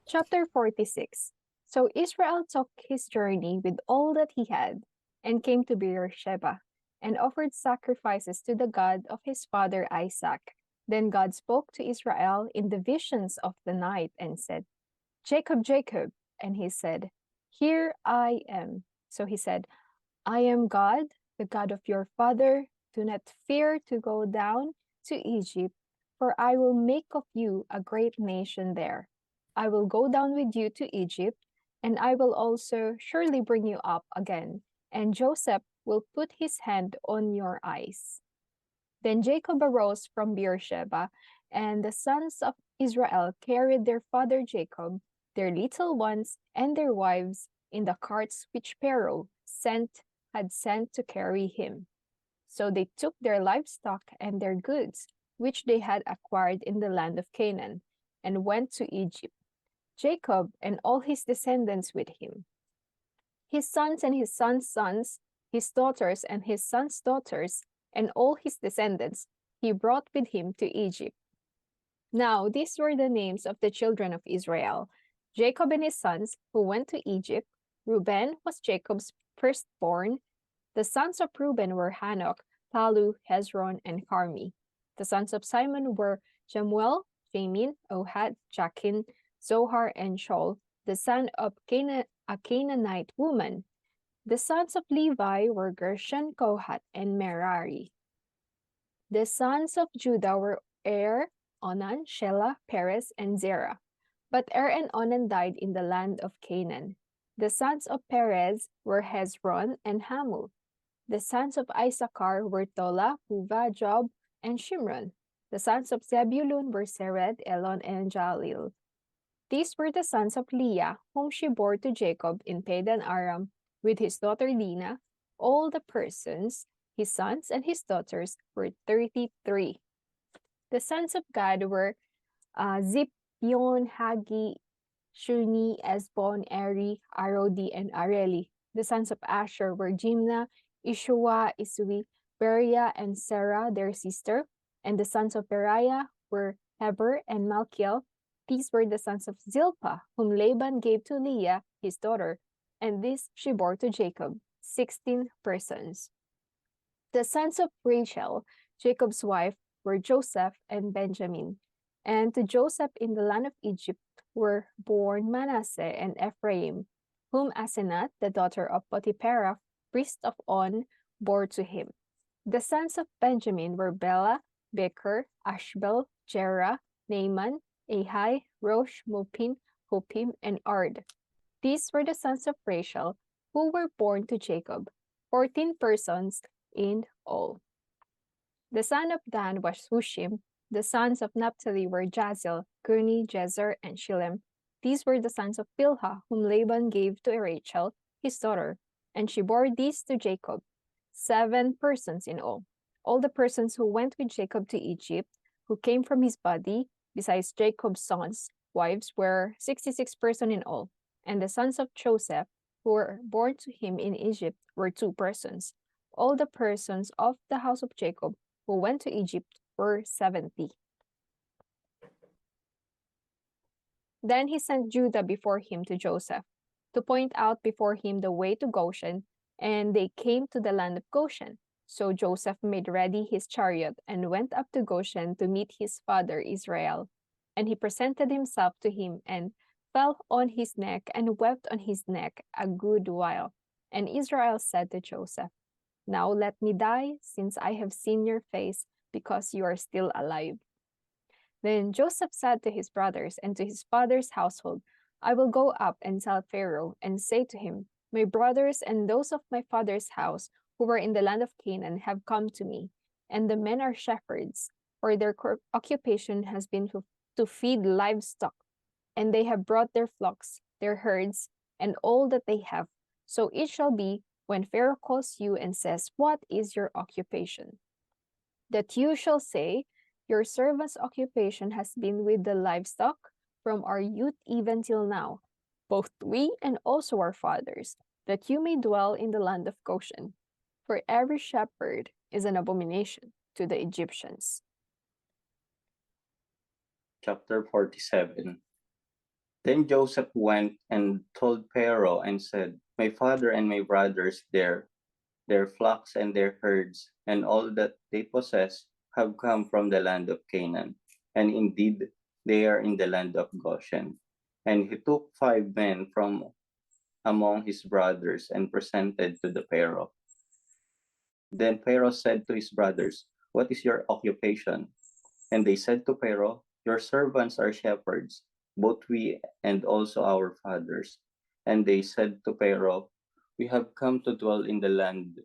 Chapter 46. So Israel took his journey with all that he had, and came to Beersheba, and offered sacrifices to the God of his father Isaac. Then God spoke to Israel in the visions of the night, and said, Jacob, Jacob. And he said, Here I am. So he said, I am God, the God of your father. Do not fear to go down to Egypt, for I will make of you a great nation there. I will go down with you to Egypt, and I will also surely bring you up again, and Joseph will put his hand on your eyes. Then Jacob arose from Beersheba, and the sons of Israel carried their father Jacob, their little ones, and their wives in the carts which Pharaoh had sent to carry him. So they took their livestock and their goods, which they had acquired in the land of Canaan, and went to Egypt, Jacob and all his descendants with him. His sons and his sons' sons, his daughters and his sons' daughters, and all his descendants, he brought with him to Egypt. Now these were the names of the children of Israel: Jacob and his sons, who went to Egypt. Reuben was Jacob's firstborn. The sons of Reuben were Hanok, Palu, Hezron, and Carmi. The sons of Simon were Jemuel, Jamin, Ohad, Jachin, Zohar, and Shaul, the son of a Canaanite woman. The sons of Levi were Gershon, Kohath, and Merari. The sons of Judah were Er, Onan, Shelah, Perez, and Zerah. But Er and Onan died in the land of Canaan. The sons of Perez were Hezron and Hamul. The sons of Issachar were Tola, Puva, Job, and Shimron. The sons of Zebulun were Sered, Elon, and Jalil. These were the sons of Leah, whom she bore to Jacob in Padan Aram, with his daughter Dinah. All the persons, his sons and his daughters, were 33. The sons of Gad were Zipyon, Hagi, Shuni, Esbon, Eri, Arodi, and Areli. The sons of Asher were Jimna, Ishua, Isui, Beriah, and Sarah, their sister. And the sons of Beriah were Heber and Malkiel. These were the sons of Zilpah, whom Laban gave to Leah, his daughter, and this she bore to Jacob, 16 persons. The sons of Rachel, Jacob's wife, were Joseph and Benjamin. And to Joseph in the land of Egypt were born Manasseh and Ephraim, whom Asenath, the daughter of Potipharah, priest of On, bore to him. The sons of Benjamin were Bela, Becher, Ashbel, Jerah, Naaman, Ahai, Rosh, Mupim, Hupim, and Ard. These were the sons of Rachel, who were born to Jacob, 14 persons in all. The son of Dan was Hushim. The sons of Naphtali were Jazil, Guni, Jezer, and Shillem. These were the sons of Bilhah, whom Laban gave to Rachel, his daughter, and she bore these to Jacob, 7 persons in all. All the persons who went with Jacob to Egypt, who came from his body, besides Jacob's sons, wives, were 66 persons in all. And the sons of Joseph, who were born to him in Egypt, were 2 persons. All the persons of the house of Jacob who went to Egypt were 70. Then he sent Judah before him to Joseph, to point out before him the way to Goshen, and they came to the land of Goshen. So Joseph made ready his chariot and went up to Goshen to meet his father Israel. And he presented himself to him and fell on his neck and wept on his neck a good while. And Israel said to Joseph, Now let me die, since I have seen your face, because you are still alive. Then Joseph said to his brothers and to his father's household, I will go up and tell Pharaoh, and say to him, My brothers and those of my father's house who were in the land of Canaan have come to me, and the men are shepherds, for their occupation has been to feed livestock, and they have brought their flocks, their herds, and all that they have. So it shall be, when Pharaoh calls you and says, What is your occupation? That you shall say, Your servant's occupation has been with the livestock from our youth even till now, both we and also our fathers, that you may dwell in the land of Goshen. For every shepherd is an abomination to the Egyptians. Chapter 47. Then Joseph went and told Pharaoh and said, "My father and my brothers there, their flocks and their herds, and all that they possess have come from the land of Canaan. And indeed, they are in the land of Goshen." And he took 5 men from among his brothers and presented to the Pharaoh. Then Pharaoh said to his brothers, "What is your occupation?" And they said to Pharaoh, "Your servants are shepherds, both we and also our fathers." And they said to Pharaoh, "We have come to dwell in the land,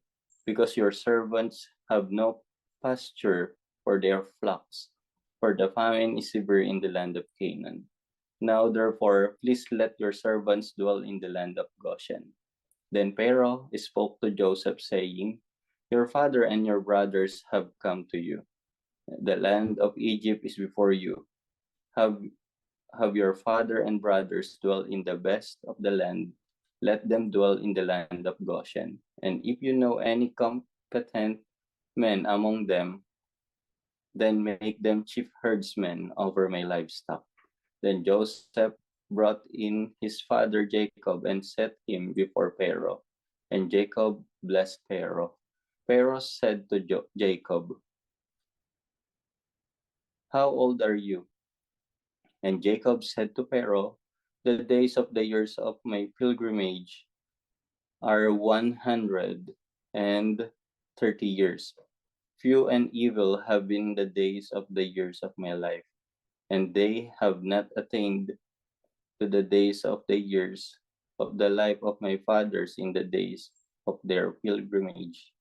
because your servants have no pasture for their flocks, for the famine is severe in the land of Canaan. Now therefore, please let your servants dwell in the land of Goshen." Then Pharaoh spoke to Joseph, saying, "Your father and your brothers have come to you. The land of Egypt is before you. Have, have your father and brothers dwell in the best of the land. Let them dwell in the land of Goshen. And if you know any competent men among them, then make them chief herdsmen over my livestock." Then Joseph brought in his father Jacob and set him before Pharaoh. And Jacob blessed Pharaoh. Pharaoh said to Jacob, "How old are you?" And Jacob said to Pharaoh, "The days of the years of my pilgrimage are 130 years. Few and evil have been the days of the years of my life, and they have not attained to the days of the years of the life of my fathers in the days of their pilgrimage."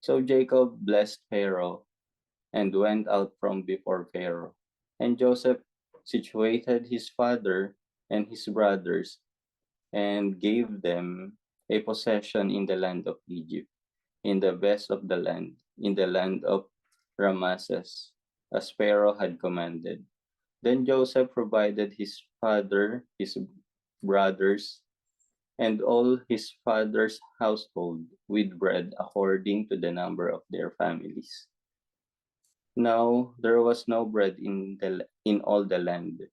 So Jacob blessed Pharaoh and went out from before Pharaoh. And Joseph situated his father and his brothers and gave them a possession in the land of Egypt, in the best of the land, in the land of Rameses, as Pharaoh had commanded. Then Joseph provided his father, his brothers, and all his father's household with bread according to the number of their families. Now there was no bread in all the land,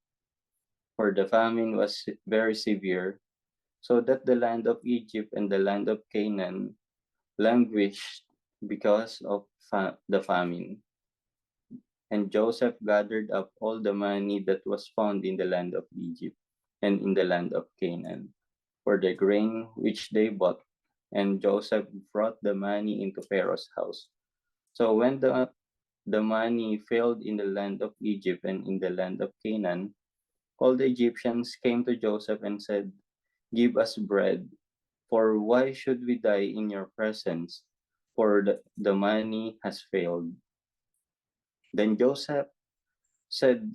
for the famine was very severe, so that the land of Egypt and the land of Canaan languished because of the famine. And Joseph gathered up all the money that was found in the land of Egypt and in the land of Canaan, for the grain which they bought. And Joseph brought the money into Pharaoh's house. So when the money failed in the land of Egypt and in the land of Canaan, all the Egyptians came to Joseph and said, "Give us bread, for why should we die in your presence? For the money has failed." Then Joseph said,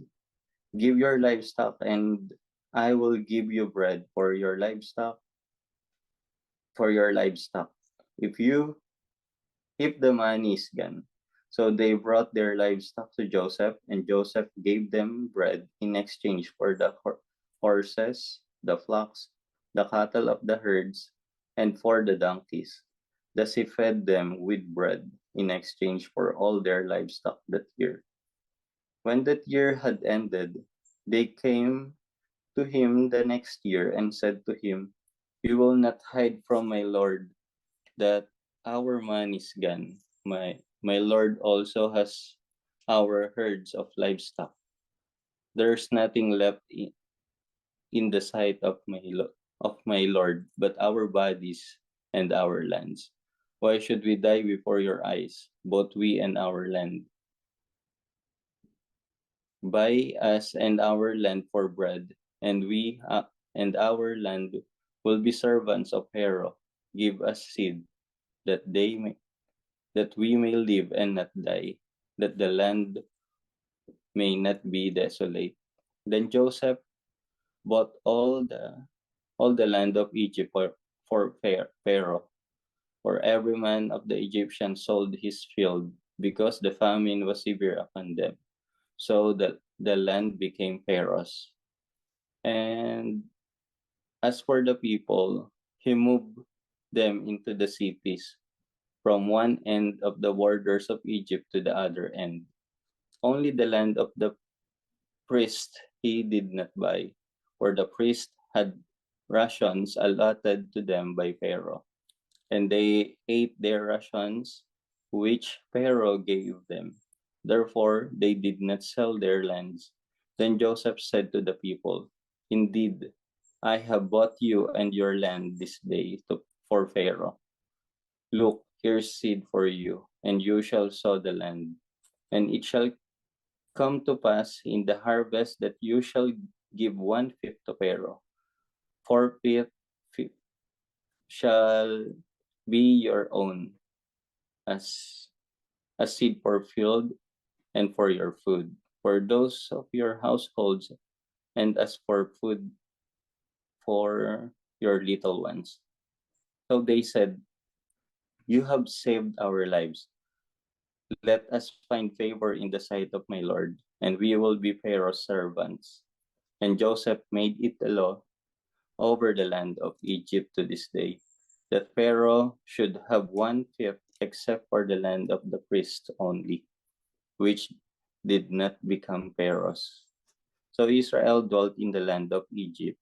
"Give your livestock, and I will give you bread for your livestock. If you if the money is gone." So they brought their livestock to Joseph, and Joseph gave them bread in exchange for the horses, the flocks, the cattle of the herds, and for the donkeys. Thus he fed them with bread in exchange for all their livestock that year. When that year had ended, they came to him the next year and said to him, "We will not hide from my lord that our man is gone. My lord also has our herds of livestock. There's nothing left in the sight of my lord but our bodies and our lands. Why should we die before your eyes, both we and our land? Buy us and our land for bread, and we and our land will be servants of Pharaoh. Give us seed that that we may live and not die, that the land may not be desolate." Then Joseph bought all the land of Egypt for Pharaoh. For every man of the Egyptians sold his field, because the famine was severe upon them. So the land became Pharaoh's. And as for the people, he moved them into the cities, from one end of the borders of Egypt to the other end. Only the land of the priest he did not buy, for the priests had rations allotted to them by Pharaoh, and they ate their rations which Pharaoh gave them. Therefore, they did not sell their lands. Then Joseph said to the people, "Indeed, I have bought you and your land this day for Pharaoh. Look, here's seed for you, and you shall sow the land. And it shall come to pass in the harvest that you shall give 1/5 to Pharaoh. 4/5 shall be your own as a seed for field and for your food, for those of your households, and as for food for your little ones." So they said, "You have saved our lives. Let us find favor in the sight of my Lord, and we will be Pharaoh's servants." And Joseph made it a law over the land of Egypt to this day, that Pharaoh should have 1/5 except for the land of the priests only, which did not become Pharaoh's. So Israel dwelt in the land of Egypt,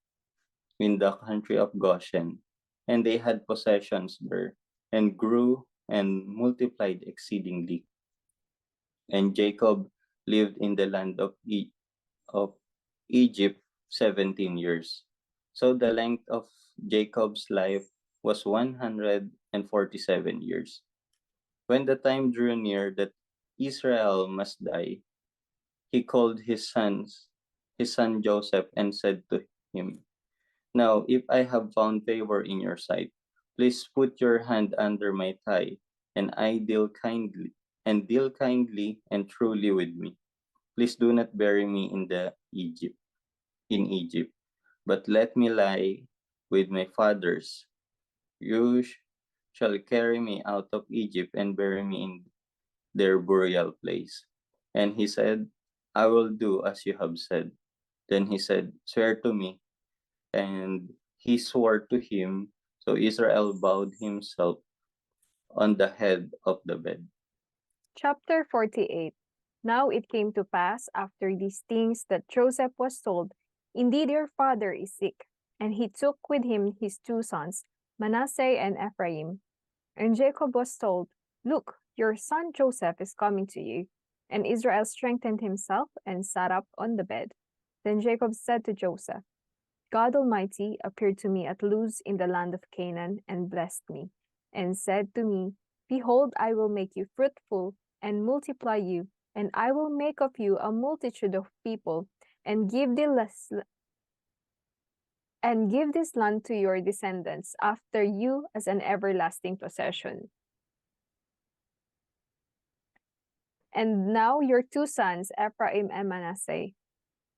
in the country of Goshen, and they had possessions there, and grew and multiplied exceedingly. And Jacob lived in the land of Egypt 17 years. So the length of Jacob's life was 147 years. When the time drew near that Israel must die, he called his son Joseph, and said to him, "Now, if I have found favor in your sight, please put your hand under my thigh, and deal kindly and truly with me. Please do not bury me in Egypt, but let me lie with my fathers. You shall carry me out of Egypt and bury me in their burial place." And he said, "I will do as you have said." Then he said, "Swear to me." And he swore to him. So Israel bowed himself on the head of the bed. Chapter 48. Now it came to pass after these things that Joseph was told, "Indeed, your father is sick." And he took with him his two sons, Manasseh and Ephraim. And Jacob was told, "Look, your son Joseph is coming to you." And Israel strengthened himself and sat up on the bed. Then Jacob said to Joseph, "God Almighty appeared to me at Luz in the land of Canaan and blessed me, and said to me, 'Behold, I will make you fruitful and multiply you, and I will make of you a multitude of people, and give this land to your descendants after you as an everlasting possession.' And now your two sons, Ephraim and Manasseh,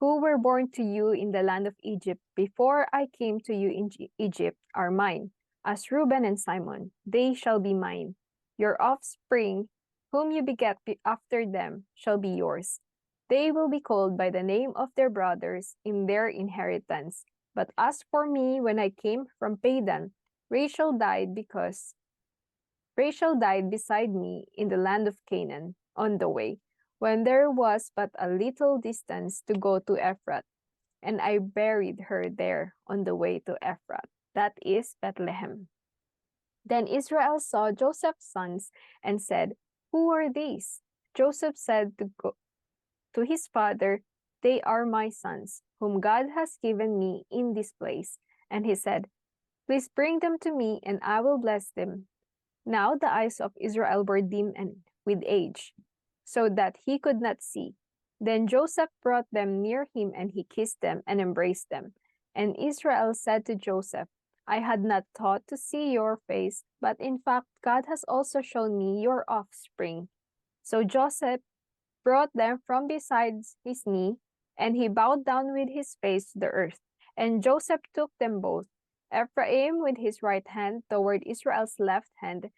who were born to you in the land of Egypt before I came to you in Egypt, are mine. As Reuben and Simon, they shall be mine. Your offspring, whom you beget after them, shall be yours. They will be called by the name of their brothers in their inheritance. But as for me, when I came from Padan, Rachel died beside me in the land of Canaan on the way, when there was but a little distance to go to Ephrath, and I buried her there on the way to Ephrath, that is Bethlehem. Then Israel saw Joseph's sons and said, "Who are these?" Joseph said to his father, "They are my sons, whom God has given me in this place." And he said, "Please bring them to me, and I will bless them." Now the eyes of Israel were dim and with age, so that he could not see. Then Joseph brought them near him, and he kissed them and embraced them. And Israel said to Joseph, "I had not thought to see your face, but in fact God has also shown me your offspring." So Joseph brought them from beside his knee, and he bowed down with his face to the earth. And Joseph took them both, Ephraim with his right hand toward Israel's left hand,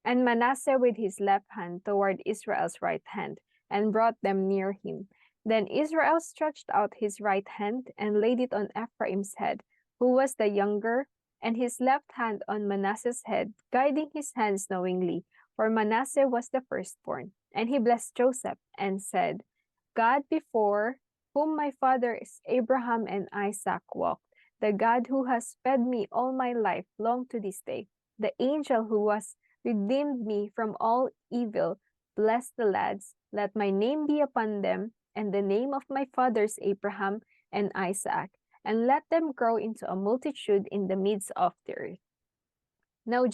and Manasseh with his left hand toward Israel's right hand, and brought them near him. Then Israel stretched out his right hand and laid it on Ephraim's head, who was the younger, and his left hand on Manasseh's head, guiding his hands knowingly, for Manasseh was the firstborn. And he blessed Joseph and said, "God before whom my fathers Abraham and Isaac walked, the God who has fed me all my life long to this day, the angel who has redeemed me from all evil, bless the lads, let my name be upon them, and the name of my fathers Abraham and Isaac, and let them grow into a multitude in the midst of the earth. Now,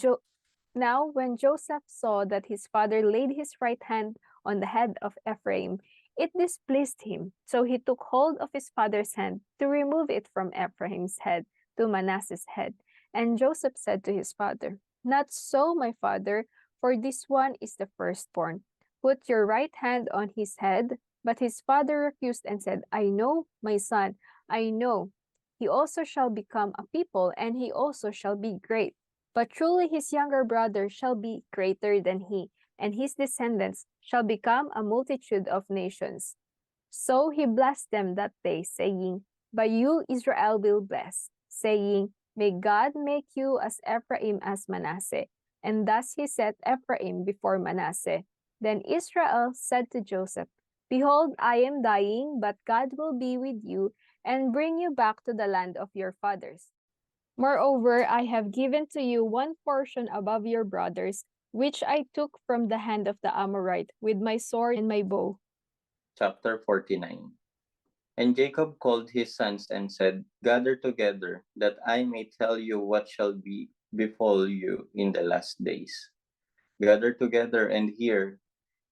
now, when Joseph saw that his father laid his right hand on the head of Ephraim, it displeased him. So he took hold of his father's hand to remove it from Ephraim's head to Manasseh's head. And Joseph said to his father, Not so, my father, for this one is the firstborn. Put your right hand on his head. But his father refused and said, I know, my son, I know. He also shall become a people, and he also shall be great. But truly his younger brother shall be greater than he, and his descendants shall become a multitude of nations. So he blessed them that day, saying, By you Israel will bless, saying, May God make you as Ephraim as Manasseh. And thus he set Ephraim before Manasseh. Then Israel said to Joseph, Behold, I am dying, but God will be with you and bring you back to the land of your fathers. Moreover, I have given to you one portion above your brothers, which I took from the hand of the Amorite with my sword and my bow. Chapter 49. And Jacob called his sons and said, Gather together, that I may tell you what shall be befall you in the last days. Gather together and hear,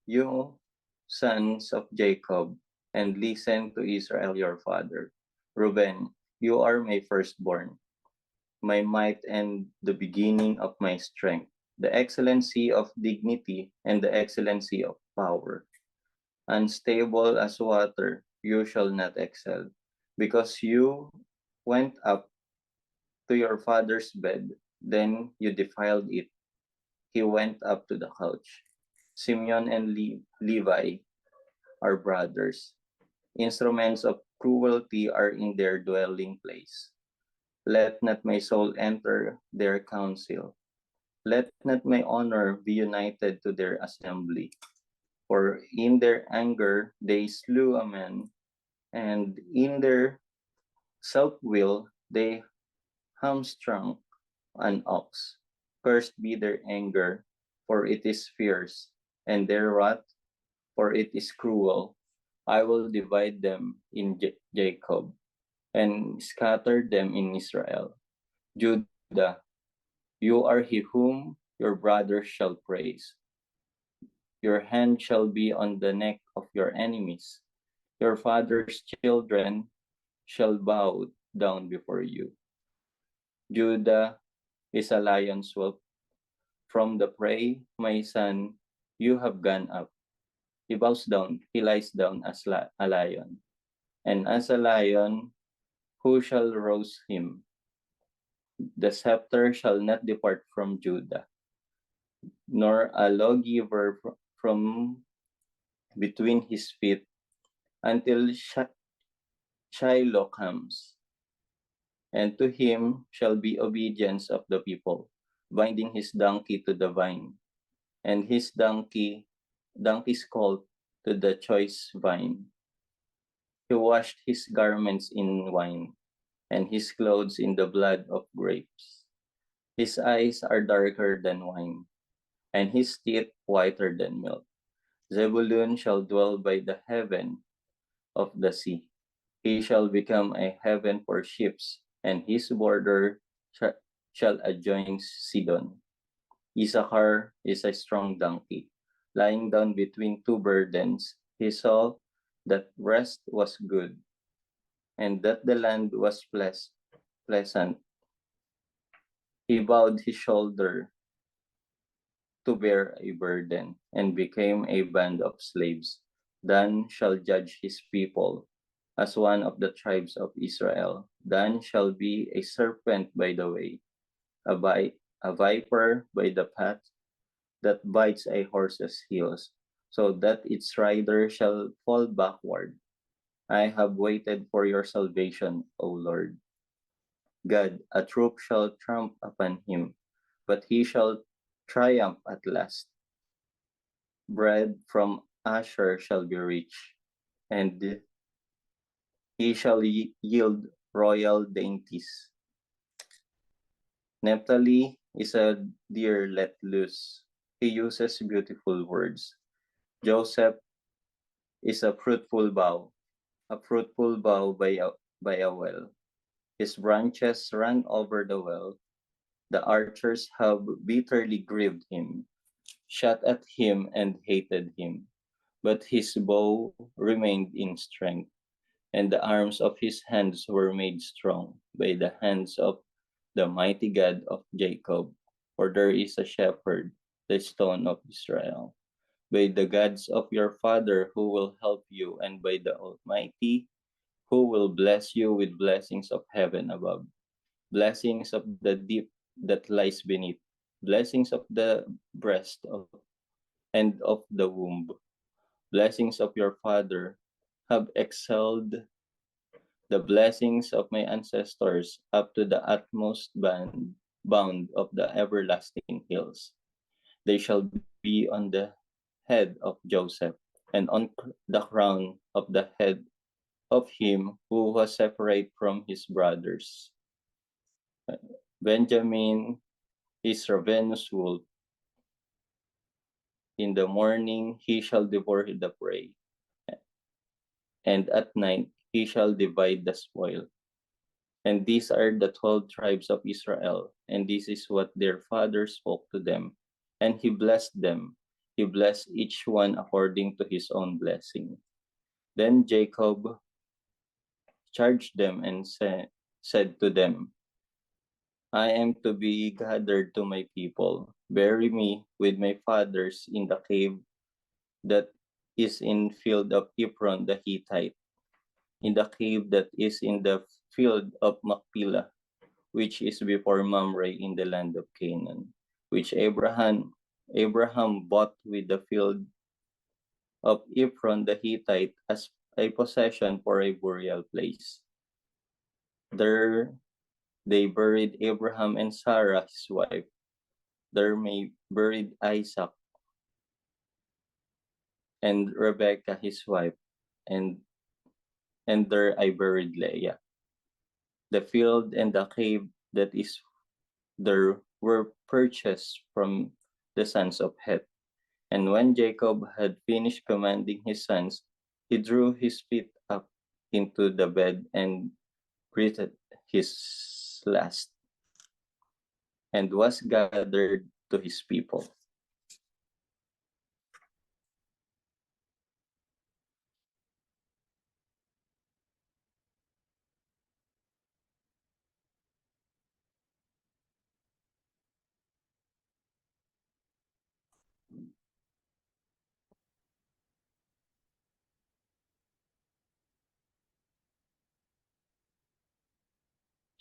you sons of Jacob, and listen to Israel your father. Reuben, you are my firstborn, my might and the beginning of my strength, the excellency of dignity and the excellency of power. Unstable as water, you shall not excel, because you went up to your father's bed, then you defiled it. He went up to the couch. Simeon and Levi are brothers. Instruments of cruelty are in their dwelling place. Let not my soul enter their council. Let not my honor be united to their assembly. For in their anger they slew a man, and in their self-will they hamstrung an ox. Cursed be their anger, for it is fierce, and their wrath, for it is cruel. I will divide them in Jacob, and scatter them in Israel. Judah, you are he whom your brothers shall praise. Your hand shall be on the neck of your enemies. Your father's children shall bow down before you. Judah is a lion's whelp. From the prey, my son, you have gone up. He bows down, he lies down as a lion. And as a lion, who shall rouse him? The scepter shall not depart from Judah, nor a lawgiver from between his feet, until Shiloh comes. And to him shall be obedience of the people, binding his donkey to the vine, and his donkey's colt to the choice vine. He washed his garments in wine, and his clothes in the blood of grapes. His eyes are darker than wine, and his teeth whiter than milk. Zebulun shall dwell by the heaven of the sea. He shall become a heaven for ships, and his border shall adjoin Sidon. Issachar is a strong donkey, lying down between two burdens. He saw that rest was good, and that the land was pleasant. He bowed his shoulder to bear a burden, and became a band of slaves. Dan shall judge his people as one of the tribes of Israel. Dan shall be a serpent by the way, a viper by the path that bites a horse's heels, so that its rider shall fall backward. I have waited for your salvation, O Lord. God, a troop shall tramp upon him, but he shall triumph at last. Bread from Asher shall be rich, and he shall yield royal dainties. Naphtali is a deer let loose. He uses beautiful words. Joseph is a fruitful bough by a well. His branches run over the well. The archers have bitterly grieved him, shot at him and hated him. But his bow remained in strength, and the arms of his hands were made strong by the hands of the mighty God of Jacob. For there is a shepherd, the stone of Israel, by the gods of your father who will help you, and by the Almighty who will bless you with blessings of heaven above, blessings of the deep that lies beneath, blessings of the breast of, and of the womb, blessings of your father have excelled the blessings of my ancestors up to the utmost bound of the everlasting hills. They shall be on the head of Joseph, and on the crown of the head of him who was separate from his brothers. Benjamin is ravenous wolf. In the morning he shall devour the prey, and at night he shall divide the spoil. And these are the 12 tribes of Israel, and this is what their father spoke to them. And he blessed them. He blessed each one according to his own blessing. Then Jacob charged them and said to them, I am to be gathered to my people. Bury me with my fathers in the cave that is in field of Ephron the Hittite, in the cave that is in the field of Machpelah, which is before Mamre in the land of Canaan, which Abraham bought with the field of Ephron the Hittite as a possession for a burial place. There they buried Abraham and Sarah his wife. There they buried Isaac and Rebekah his wife, and there I buried Leah. The field and the cave that is there were purchased from the sons of Heth. And when Jacob had finished commanding his sons, he drew his feet up into the bed and breathed his last, and was gathered to his people.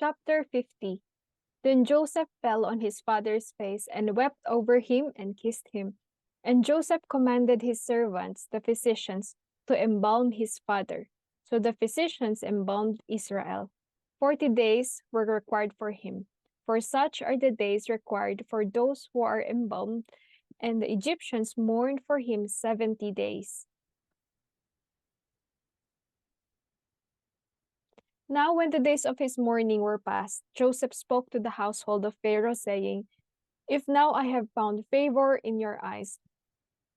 Chapter 50. Then Joseph fell on his father's face and wept over him and kissed him. And Joseph commanded his servants, the physicians, to embalm his father. So the physicians embalmed Israel. 40 days were required for him, for such are the days required for those who are embalmed, and the Egyptians mourned for him 70 days. Now, when the days of his mourning were past, Joseph spoke to the household of Pharaoh, saying, If now I have found favor in your eyes,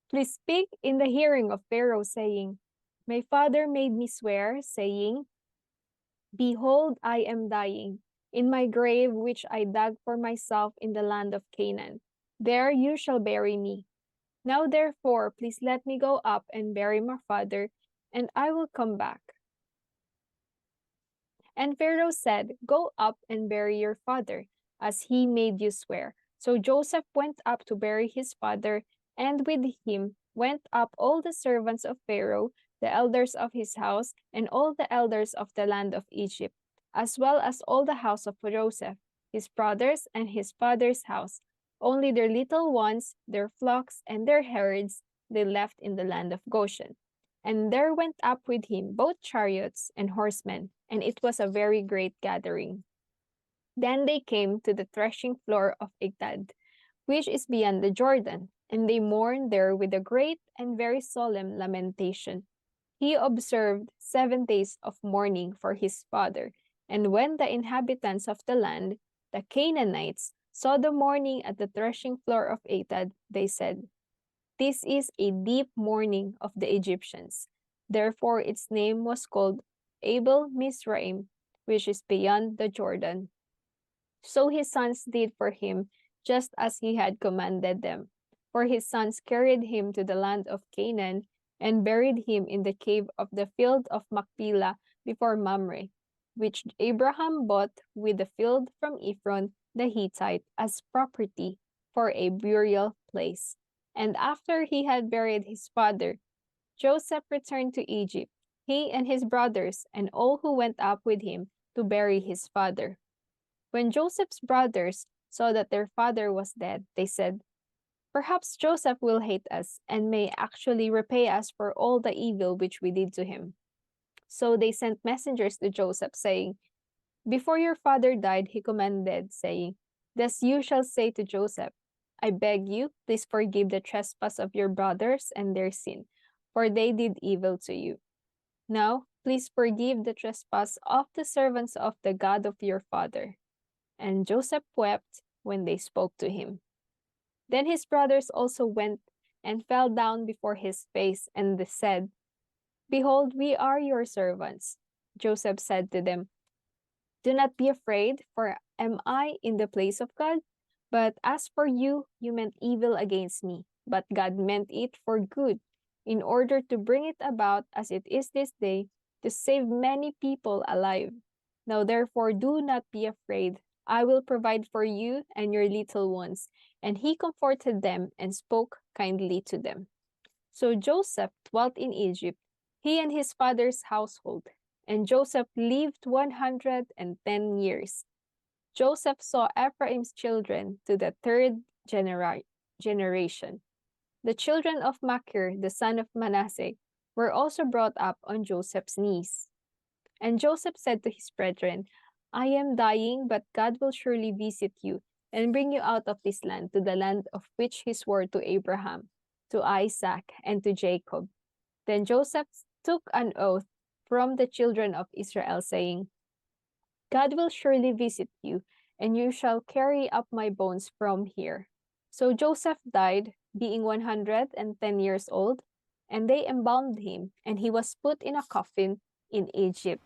please speak in the hearing of Pharaoh, saying, My father made me swear, saying, Behold, I am dying, in my grave which I dug for myself in the land of Canaan. There you shall bury me. Now therefore, please let me go up and bury my father, and I will come back. And Pharaoh said, Go up and bury your father, as he made you swear. So Joseph went up to bury his father, and with him went up all the servants of Pharaoh, the elders of his house, and all the elders of the land of Egypt, as well as all the house of Joseph, his brothers, and his father's house. Only their little ones, their flocks, and their herds they left in the land of Goshen. And there went up with him both chariots and horsemen, and it was a very great gathering. Then they came to the threshing floor of Igdad, which is beyond the Jordan, and they mourned there with a great and very solemn lamentation. he observed 7 days of mourning for his father. And when the inhabitants of the land, the Canaanites, saw the mourning at the threshing floor of Atad, they said, "This is a deep mourning of the Egyptians." Therefore its name was called Abel Mizraim, which is beyond the Jordan. So his sons did for him just as he had commanded them. For his sons carried him to the land of Canaan and buried him in the cave of the field of Machpelah before Mamre, which Abraham bought with the field from Ephron the Hittite as property for a burial place. And after he had buried his father, Joseph returned to Egypt, he and his brothers, and all who went up with him to bury his father. When Joseph's brothers saw that their father was dead, they said, "Perhaps Joseph will hate us and may actually repay us for all the evil which we did to him." So they sent messengers to Joseph, saying, "Before your father died, he commanded, saying, 'Thus you shall say to Joseph, I beg you, please forgive the trespass of your brothers and their sin, for they did evil to you. Now, please forgive the trespass of the servants of the God of your father.'" And Joseph wept when they spoke to him. Then his brothers also went and fell down before his face, and they said, "Behold, we are your servants." Joseph said to them, "Do not be afraid, for am I in the place of God? But as for you, you meant evil against me, but God meant it for good, in order to bring it about as it is this day, to save many people alive. Now therefore do not be afraid. I will provide for you and your little ones." And he comforted them and spoke kindly to them. So Joseph dwelt in Egypt, he and his father's household. And Joseph lived 110 years. Joseph saw Ephraim's children to the third generation. The children of Machir, the son of Manasseh, were also brought up on Joseph's knees. And Joseph said to his brethren, "I am dying, but God will surely visit you and bring you out of this land to the land of which he swore to Abraham, to Isaac, and to Jacob." Then Joseph took an oath from the children of Israel, saying, "God will surely visit you, and you shall carry up my bones from here." So Joseph died, being 110 years old, and they embalmed him, and he was put in a coffin in Egypt.